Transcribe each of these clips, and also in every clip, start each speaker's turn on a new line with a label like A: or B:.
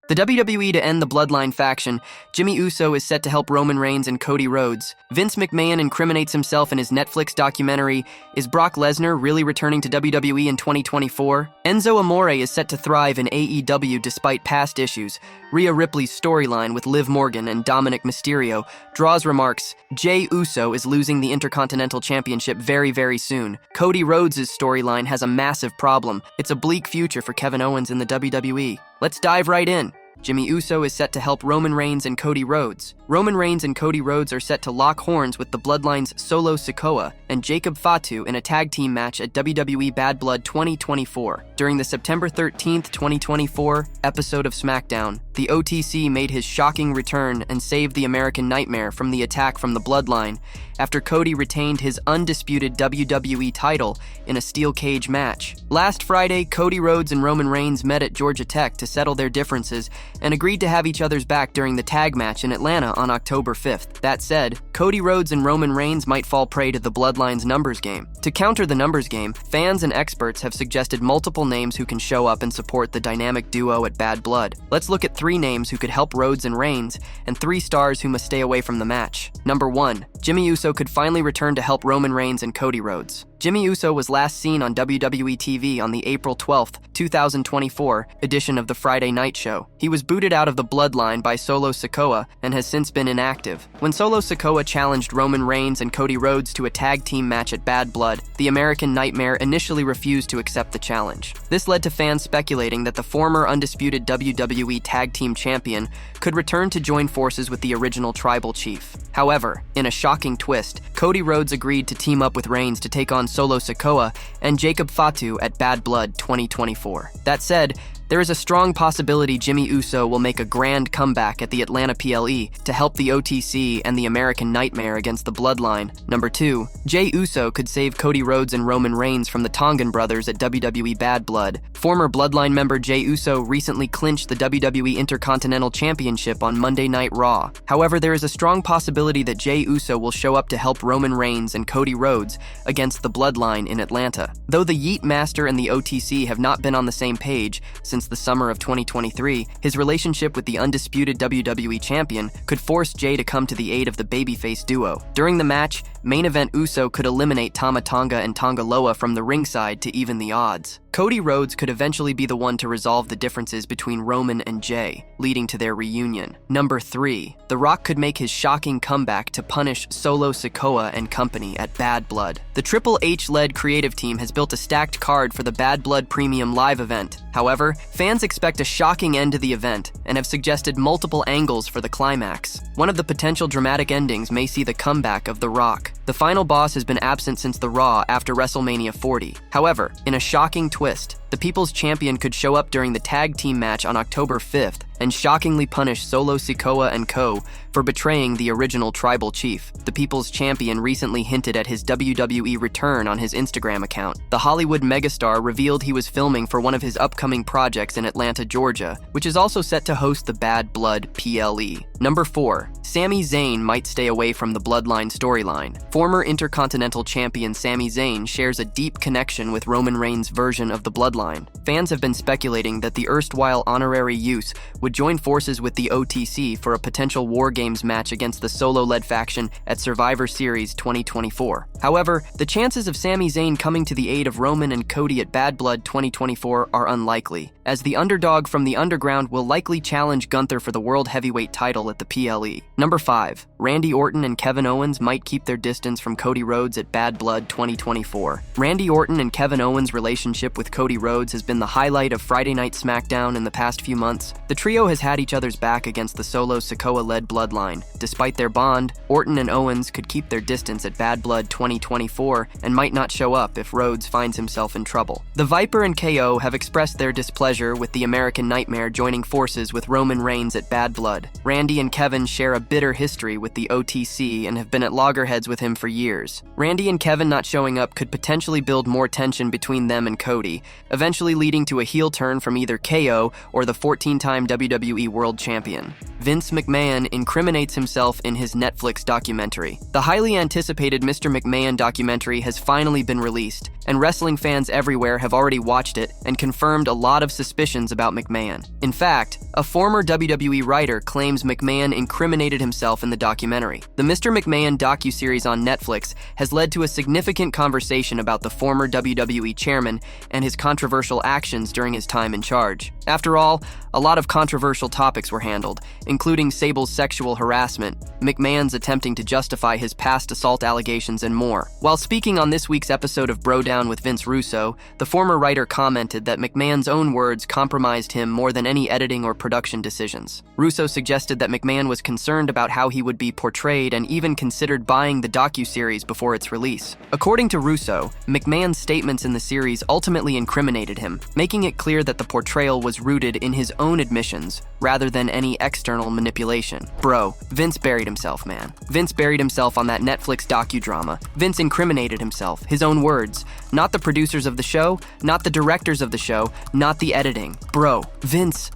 A: The WWE to end the Bloodline faction, Jey Uso is set to help Roman Reigns and Cody Rhodes. Vince McMahon incriminates himself in his Netflix documentary, Is Brock Lesnar really returning to WWE in 2024? Enzo Amore is set to thrive in AEW Despite Past Issues. Rhea Ripley's storyline with Liv Morgan and Dominik Mysterio draws remarks, Jey Uso is losing the Intercontinental Championship very, very soon. Cody Rhodes' storyline has a massive problem. It's a bleak future for Kevin Owens in the WWE. Let's dive right in. Jey Uso is set to help Roman Reigns and Cody Rhodes. Roman Reigns and Cody Rhodes are set to lock horns with the Bloodline's Solo Sikoa and Jacob Fatu in a tag team match at WWE Bad Blood 2024. During the September 13, 2024 episode of SmackDown, the OTC made his shocking return and saved the American Nightmare from the attack from the Bloodline after Cody retained his undisputed WWE title in a steel cage match. Last Friday, Cody Rhodes and Roman Reigns met at Georgia Tech to settle their differences and agreed to have each other's back during the tag match in Atlanta on October 5th. That said, Cody Rhodes and Roman Reigns might fall prey to the Bloodline's numbers game. To counter the numbers game, fans and experts have suggested multiple names who can show up and support the dynamic duo at Bad Blood. Let's look at 3 names who could help Rhodes and Reigns, and 3 stars who must stay away from the match. Number 1. Jey Uso could finally return to help Roman Reigns and Cody Rhodes. Jey Uso was last seen on WWE TV on the April 12, 2024 edition of the Friday Night Show. He was booted out of the Bloodline by Solo Sikoa and has since been inactive. When Solo Sikoa challenged Roman Reigns and Cody Rhodes to a tag team match at Bad Blood, the American Nightmare initially refused to accept the challenge. This led to fans speculating that the former undisputed WWE Tag Team Champion could return to join forces with the original Tribal Chief. However, in a shocking twist, Cody Rhodes agreed to team up with Reigns to take on Solo Sikoa and Jacob Fatu at Bad Blood 2024. That said, there is a strong possibility Jey Uso will make a grand comeback at the Atlanta PLE to help the OTC and the American Nightmare against the Bloodline. Number 2. Jey Uso could save Cody Rhodes and Roman Reigns from the Tongan brothers at WWE Bad Blood. Former Bloodline member Jey Uso recently clinched the WWE Intercontinental Championship on Monday Night Raw. However, there is a strong possibility that Jey Uso will show up to help Roman Reigns and Cody Rhodes against the Bloodline in Atlanta. Though the Yeet Master and the OTC have not been on the same page since the summer of 2023, his relationship with the undisputed WWE champion could force Jey to come to the aid of the babyface duo. During the match, main event Uso could eliminate Tama Tonga and Tonga Loa from the ringside to even the odds. Cody Rhodes could eventually be the one to resolve the differences between Roman and Jey, leading to their reunion. Number 3. The Rock could make his shocking comeback to punish Solo Sikoa and company at Bad Blood. The Triple H-led creative team has built a stacked card for the Bad Blood Premium Live event. However, fans expect a shocking end to the event and have suggested multiple angles for the climax. One of the potential dramatic endings may see the comeback of The Rock. The final boss has been absent since the Raw after WrestleMania 40. However, in a shocking twist, the People's Champion could show up during the tag team match on October 5th and shockingly punish Solo Sikoa and co. for betraying the original Tribal Chief. The People's Champion recently hinted at his WWE return on his Instagram account. The Hollywood megastar revealed he was filming for one of his upcoming projects in Atlanta, Georgia, which is also set to host the Bad Blood PLE. Number 4. Sami Zayn might stay away from the Bloodline storyline. Former Intercontinental Champion Sami Zayn shares a deep connection with Roman Reigns' version of the Bloodline. Fans have been speculating that the erstwhile honorary Uso would join forces with the OTC for a potential War Games match against the Solo-led faction at Survivor Series 2024. However, the chances of Sami Zayn coming to the aid of Roman and Cody at Bad Blood 2024 are unlikely, as the underdog from the underground will likely challenge Gunther for the World Heavyweight title at the PLE. Number 5. Randy Orton and Kevin Owens might keep their distance from Cody Rhodes at Bad Blood 2024. Randy Orton and Kevin Owens' relationship with Cody Rhodes has been the highlight of Friday Night SmackDown in the past few months. The trio has had each other's back against the Solo Sikoa-led Bloodline. Despite their bond, Orton and Owens could keep their distance at Bad Blood 2024 and might not show up if Rhodes finds himself in trouble. The Viper and KO have expressed their displeasure with the American Nightmare joining forces with Roman Reigns at Bad Blood. Randy and Kevin share a bitter history with the OTC and have been at loggerheads with him for years. Randy and Kevin not showing up could potentially build more tension between them and Cody, eventually leading to a heel turn from either KO or the 14-time WWE World Champion. Vince McMahon incriminates Incriminates Himself in his Netflix documentary. The highly anticipated Mr. McMahon documentary has finally been released, and wrestling fans everywhere have already watched it and confirmed a lot of suspicions about McMahon. In fact, a former WWE writer claims McMahon incriminated himself in the documentary. The Mr. McMahon docuseries on Netflix has led to a significant conversation about the former WWE chairman and his controversial actions during his time in charge. After all, a lot of controversial topics were handled, including Sable's sexual harassment, McMahon's attempting to justify his past assault allegations, and more. While speaking on this week's episode of Bro Down with Vince Russo, the former writer commented that McMahon's own words compromised him more than any editing or production decisions. Russo suggested that McMahon was concerned about how he would be portrayed and even considered buying the docuseries before its release. According to Russo, McMahon's statements in the series ultimately incriminated him, making it clear that the portrayal was rooted in his own admissions rather than any external manipulation. Bro, Vince buried himself, man. Vince buried himself on that Netflix docudrama. Vince incriminated himself, his own words. Not the producers of the show, not the directors of the show, not the editing. Bro, Vince,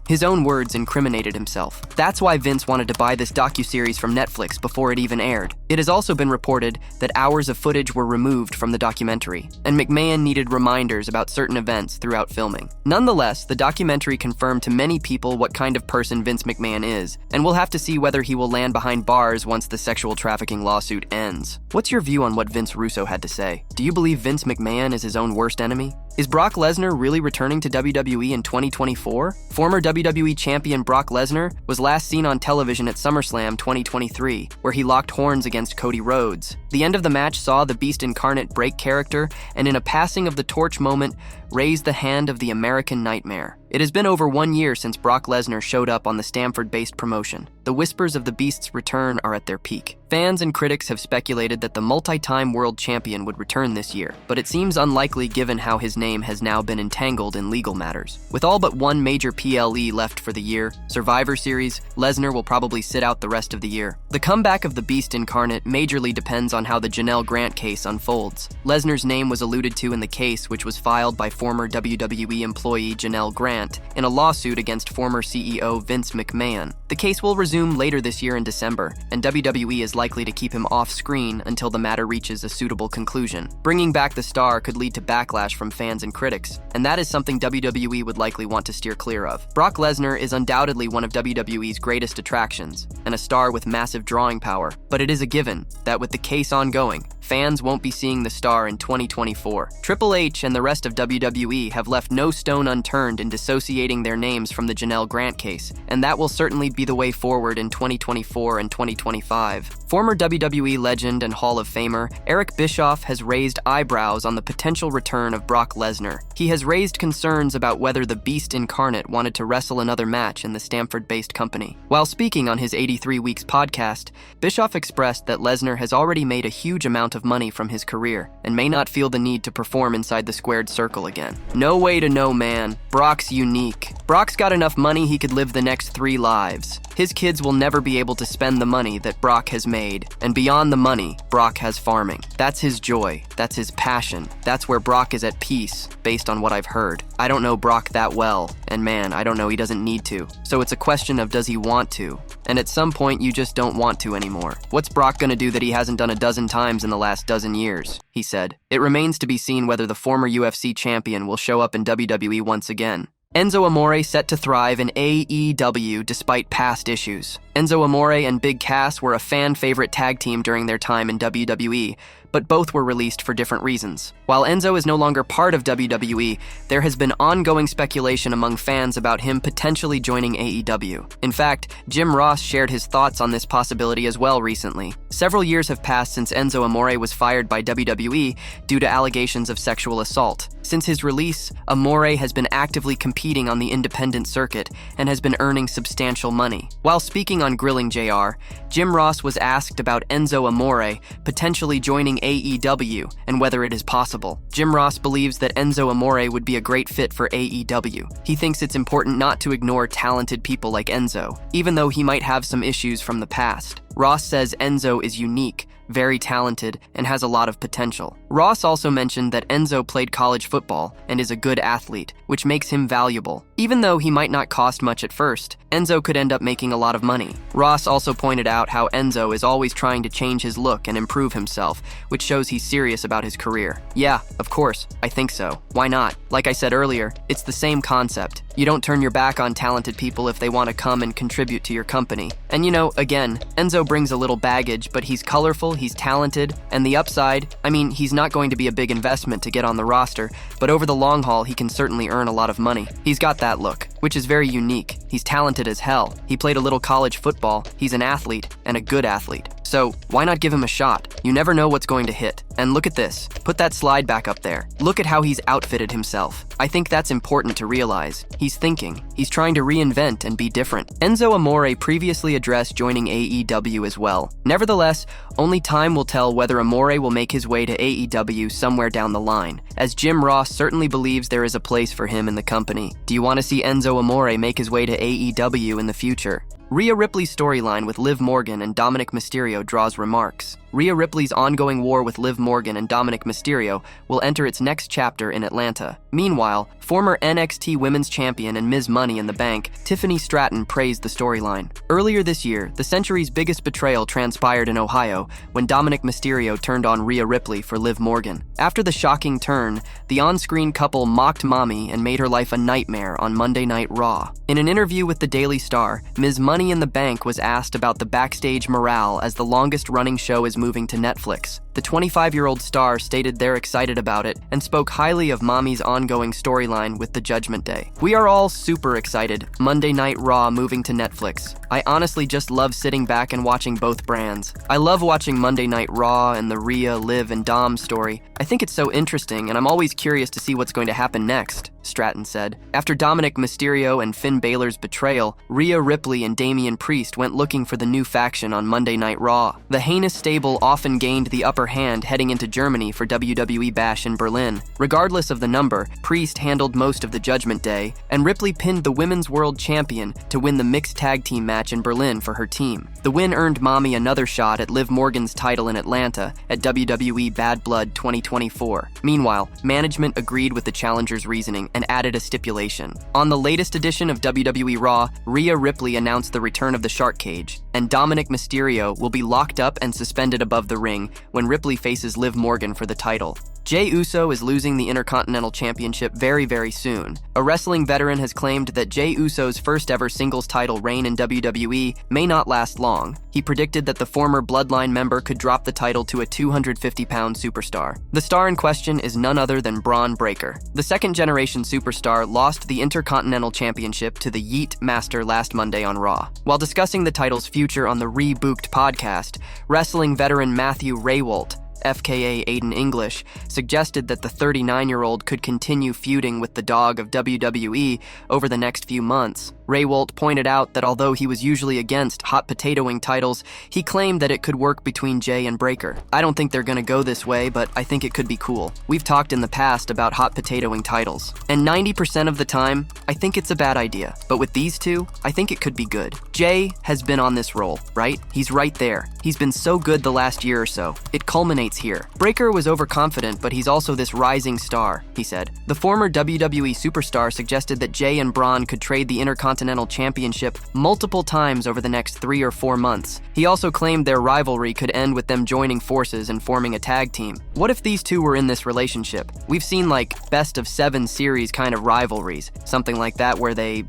A: his own words, incriminated himself. That's why Vince wanted to buy this docuseries from Netflix before it even aired. It has also been reported that hours of footage were removed from the documentary, and McMahon needed reminders about certain events throughout filming. Nonetheless, the documentary confirmed to many people what kind of person Vince McMahon is, and we'll have to see whether he will land behind bars once the sexual trafficking lawsuit ends. What's your view on what Vince Russo had to say? Do you believe Vince McMahon is his own worst enemy? Is Brock Lesnar really returning to WWE in 2024? Former WWE champion Brock Lesnar was last seen on television at SummerSlam 2023, where he locked horns against Cody Rhodes. The end of the match saw the Beast Incarnate break character and, in a passing of the torch moment, raise the hand of the American Nightmare. It has been over 1 year since Brock Lesnar showed up on the Stamford-based promotion. The whispers of the Beast's return are at their peak. Fans and critics have speculated that the multi-time world champion would return this year, but it seems unlikely given how his name has now been entangled in legal matters. With all but one major PLE left for the year, Survivor Series, Lesnar will probably sit out the rest of the year. The comeback of the Beast Incarnate majorly depends on how the Janelle Grant case unfolds. Lesnar's name was alluded to in the case, which was filed by former WWE employee Janelle Grant in a lawsuit against former CEO Vince McMahon. The case will resume later this year in December, and WWE is likely to keep him off screen until the matter reaches a suitable conclusion. Bringing back the star could lead to backlash from fans and critics, and that is something WWE would likely want to steer clear of. Brock Lesnar is undoubtedly one of WWE's greatest attractions, and a star with massive drawing power, but it is a given that with the case ongoing, fans won't be seeing the star in 2024. Triple H and the rest of WWE have left no stone unturned in dissociating their names from the Janelle Grant case, and that will certainly be the way forward in 2024 and 2025. Former WWE legend and Hall of Famer Eric Bischoff has raised eyebrows on the potential return of Brock Lesnar. He has raised concerns about whether the Beast Incarnate wanted to wrestle another match in the Stamford-based company. While speaking on his 83 Weeks podcast, Bischoff expressed that Lesnar has already made a huge amount of money from his career and may not feel the need to perform inside the squared circle again. No way to know, man. Brock's unique. Brock's got enough money he could live the next 3 lives. His kids will never be able to spend the money that Brock has made. And beyond the money, Brock has farming. That's his joy. That's his passion. That's where Brock is at peace, based on what I've heard. I don't know Brock that well, and man, I don't know he doesn't need to. So it's a question of does he want to? And at some point, you just don't want to anymore. What's Brock gonna do that he hasn't done a dozen times in the last dozen years? He said. It remains to be seen whether the former UFC champion will show up in WWE once again. Enzo Amore set to thrive in AEW despite past issues. Enzo Amore and Big Cass were a fan-favorite tag team during their time in WWE, but both were released for different reasons. While Enzo is no longer part of WWE, there has been ongoing speculation among fans about him potentially joining AEW. In fact, Jim Ross shared his thoughts on this possibility as well recently. Several years have passed since Enzo Amore was fired by WWE due to allegations of sexual assault. Since his release, Amore has been actively competing on the independent circuit and has been earning substantial money. While speaking on Grilling JR, Jim Ross was asked about Enzo Amore potentially joining AEW and whether it is possible. Jim Ross believes that Enzo Amore would be a great fit for AEW. He thinks it's important not to ignore talented people like Enzo, even though he might have some issues from the past. Ross says Enzo is unique, very talented, and has a lot of potential. Ross also mentioned that Enzo played college football and is a good athlete, which makes him valuable. Even though he might not cost much at first, Enzo could end up making a lot of money. Ross also pointed out how Enzo is always trying to change his look and improve himself, which shows he's serious about his career. Yeah, of course, I think so. Why not? Like I said earlier, it's the same concept. You don't turn your back on talented people if they want to come and contribute to your company. And again, Enzo brings a little baggage, but he's colorful, he's talented, and the upside, he's not going to be a big investment to get on the roster, but over the long haul, he can certainly earn a lot of money. He's got that look, which is very unique. He's talented as hell. He played a little college football, he's an athlete, and a good athlete. So why not give him a shot? You never know what's going to hit. And look at this. Put that slide back up there. Look at how he's outfitted himself. I think that's important to realize. He's thinking. He's trying to reinvent and be different. Enzo Amore previously addressed joining AEW as well. Nevertheless, only time will tell whether Amore will make his way to AEW somewhere down the line, as Jim Ross certainly believes there is a place for him in the company. Do you want to see Enzo Amore make his way to AEW in the future? Rhea Ripley's storyline with Liv Morgan and Dominik Mysterio draws remarks. Rhea Ripley's ongoing war with Liv Morgan and Dominik Mysterio will enter its next chapter in Atlanta. Meanwhile, former NXT Women's Champion and Ms. Money in the Bank, Tiffany Stratton praised the storyline. Earlier this year, the century's biggest betrayal transpired in Ohio when Dominik Mysterio turned on Rhea Ripley for Liv Morgan. After the shocking turn, the on-screen couple mocked Mommy and made her life a nightmare on Monday Night Raw. In an interview with the Daily Star, Ms. Money in the Bank was asked about the backstage morale as the longest-running show is moving to Netflix. The 25-year-old star stated they're excited about it and spoke highly of Mommy's ongoing storyline with the Judgment Day. "We are all super excited. Monday Night Raw moving to Netflix. I honestly just love sitting back and watching both brands. I love watching Monday Night Raw and the Rhea, Liv, and Dom story. I think it's so interesting, and I'm always curious to see what's going to happen next," Stratton said. After Dominik Mysterio and Finn Balor's betrayal, Rhea Ripley and Damian Priest went looking for the new faction on Monday Night Raw. The heinous stable often gained the upper hand heading into Germany for WWE Bash in Berlin. Regardless of the number, Priest handled most of the Judgment Day, and Ripley pinned the Women's World Champion to win the mixed tag team match in Berlin for her team. The win earned Mommy another shot at Liv Morgan's title in Atlanta at WWE Bad Blood 2024. Meanwhile, management agreed with the challenger's reasoning and added a stipulation. On the latest edition of WWE Raw, Rhea Ripley announced the return of the Shark Cage, and Dominik Mysterio will be locked up and suspended above the ring when Ripley faces Liv Morgan for the title. Jey Uso is losing the Intercontinental Championship very, very soon. A wrestling veteran has claimed that Jey Uso's first ever singles title reign in WWE may not last long. He predicted that the former Bloodline member could drop the title to a 250-pound superstar. The star in question is none other than Braun Breaker. The second-generation superstar lost the Intercontinental Championship to the Yeet Master last Monday on Raw. While discussing the title's future on the Rebooked podcast, wrestling veteran Matthew Rehwoldt, FKA Aiden English, suggested that the 39-year-old could continue feuding with the dog of WWE over the next few months. Rehwoldt pointed out that although he was usually against hot potatoing titles, he claimed that it could work between Jey and Breaker. "I don't think they're gonna go this way, but I think it could be cool. We've talked in the past about hot potatoing titles, and 90% of the time, I think it's a bad idea. But with these two, I think it could be good." Jey has been on this roll, right? He's right there. He's been so good the last year or so. It culminates here. Breaker was overconfident, but he's also this rising star, he said. The former WWE superstar suggested that Jey and Braun could trade the Intercontinental Championship multiple times over the next 3 or 4 months. He also claimed their rivalry could end with them joining forces and forming a tag team. What if these two were in this relationship? We've seen best of 7 series kind of rivalries, something like that where they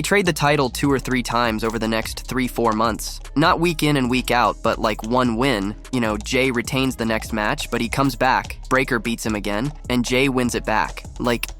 A: trade the title 2 or 3 times over the next 3-4 months. Not week in and week out, but one win. Jey retains the next match, but he comes back. Breaker beats him again, and Jey wins it back.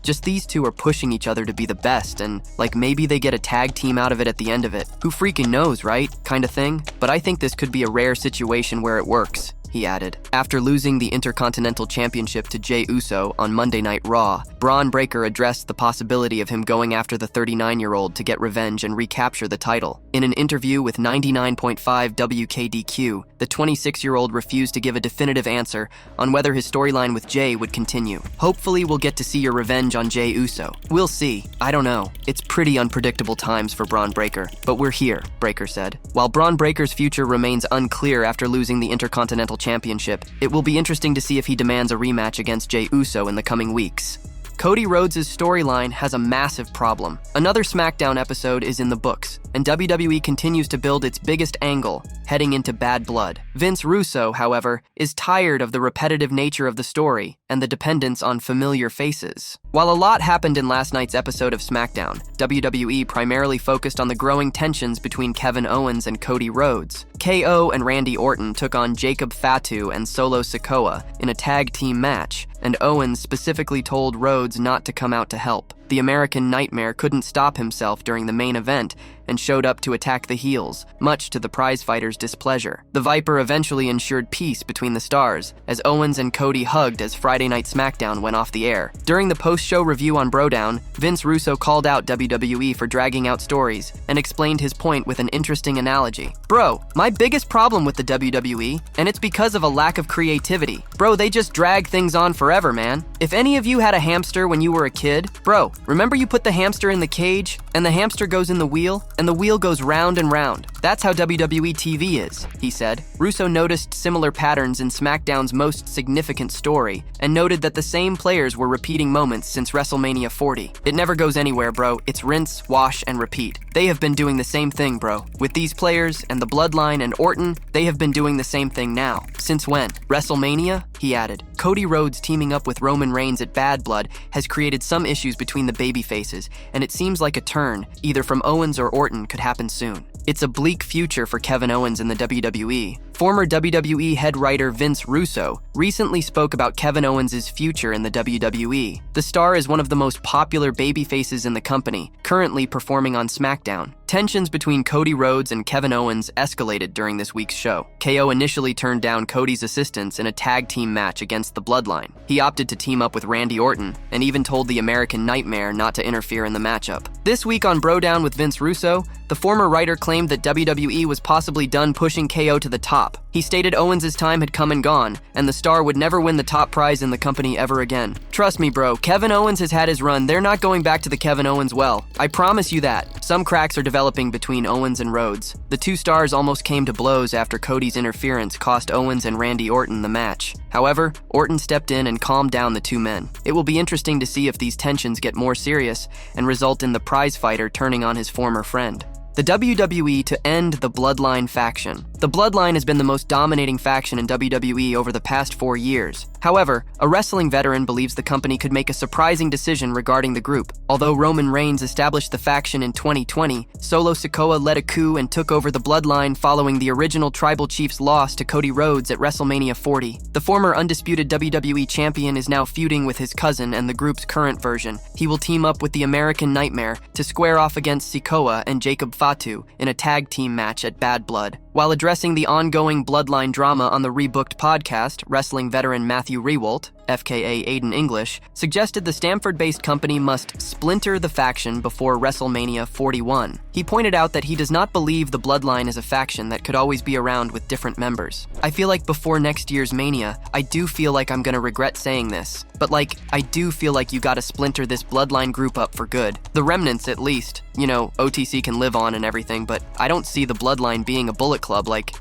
A: Just these two are pushing each other to be the best, and maybe they get a tag team out of it at the end of it. Who freaking knows, right? Kind of thing. But I think this could be a rare situation where it works. he added. After losing the Intercontinental Championship to Jey Uso on Monday Night Raw, Braun Breaker addressed the possibility of him going after the 39-year-old to get revenge and recapture the title. In an interview with 99.5 WKDQ, the 26-year-old refused to give a definitive answer on whether his storyline with Jey would continue. Hopefully we'll get to see your revenge on Jey Uso. We'll see. I don't know. It's pretty unpredictable times for Braun Breaker, but we're here, Breaker said. While Braun Breaker's future remains unclear after losing the Intercontinental Championship, it will be interesting to see if he demands a rematch against Jey Uso in the coming weeks. Cody Rhodes' storyline has a massive problem. Another SmackDown episode is in the books, and WWE continues to build its biggest angle, heading into Bad Blood. Vince Russo, however, is tired of the repetitive nature of the story and the dependence on familiar faces. While a lot happened in last night's episode of SmackDown, WWE primarily focused on the growing tensions between Kevin Owens and Cody Rhodes. KO and Randy Orton took on Jacob Fatu and Solo Sikoa in a tag team match, and Owens specifically told Rhodes not to come out to help. The American Nightmare couldn't stop himself during the main event and showed up to attack the heels, much to the prizefighter's displeasure. The Viper eventually ensured peace between the stars, as Owens and Cody hugged as Friday Night SmackDown went off the air. During the post-show review on Brodown, Vince Russo called out WWE for dragging out stories and explained his point with an interesting analogy. Bro, my biggest problem with the WWE, and it's because of a lack of creativity. Bro, they just drag things on forever, man. If any of you had a hamster when you were a kid, bro, remember you put the hamster in the cage, and the hamster goes in the wheel, and the wheel goes round and round. That's how WWE TV is, he said. Russo noticed similar patterns in SmackDown's most significant story, and noted that the same players were repeating moments since WrestleMania 40. It never goes anywhere, bro. It's rinse, wash, and repeat. They have been doing the same thing, bro. With these players, and the Bloodline, and Orton, they have been doing the same thing now. Since when? WrestleMania? He added. Cody Rhodes teaming up with Roman Reigns at Bad Blood has created some issues between the babyfaces, and it seems like a turn, either from Owens or Orton, could happen soon. It's a bleak future for Kevin Owens in the WWE. Former WWE head writer Vince Russo recently spoke about Kevin Owens' future in the WWE. The star is one of the most popular babyfaces in the company, currently performing on SmackDown. Tensions between Cody Rhodes and Kevin Owens escalated during this week's show. KO initially turned down Cody's assistance in a tag team match against the Bloodline. He opted to team up with Randy Orton, and even told the American Nightmare not to interfere in the matchup. This week on Brodown with Vince Russo, the former writer claimed that WWE was possibly done pushing KO to the top. He stated Owens' time had come and gone, and the star would never win the top prize in the company ever again. Trust me, bro, Kevin Owens has had his run. They're not going back to the Kevin Owens well. I promise you that. Some cracks are developing between Owens and Rhodes. The two stars almost came to blows after Cody's interference cost Owens and Randy Orton the match. However, Orton stepped in and calmed down the two men. It will be interesting to see if these tensions get more serious and result in the prizefighter turning on his former friend. The WWE to end the Bloodline faction. The Bloodline has been the most dominating faction in WWE over the past 4 years. However, a wrestling veteran believes the company could make a surprising decision regarding the group. Although Roman Reigns established the faction in 2020, Solo Sikoa led a coup and took over the Bloodline following the original Tribal Chief's loss to Cody Rhodes at WrestleMania 40. The former undisputed WWE champion is now feuding with his cousin and the group's current version. He will team up with the American Nightmare to square off against Sikoa and Jacob Fatu in a tag team match at Bad Blood. While addressing the ongoing Bloodline drama on the Rebooked podcast, wrestling veteran Matthew Rehwoldt, FKA Aiden English, suggested the Stamford-based company must splinter the faction before WrestleMania 41. He pointed out that he does not believe the Bloodline is a faction that could always be around with different members. I feel like before next year's Mania, I do feel like I'm gonna regret saying this, but I do feel like you gotta splinter this Bloodline group up for good. The remnants, at least. You know, OTC can live on and everything, but I don't see the Bloodline being a Bullet Club.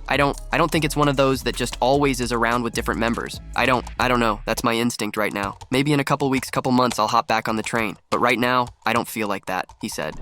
A: I don't think it's one of those that just always is around with different members. I don't know. That's my instinct right now. Maybe in a couple weeks, couple months, I'll hop back on the train. But right now, I don't feel like that, he said.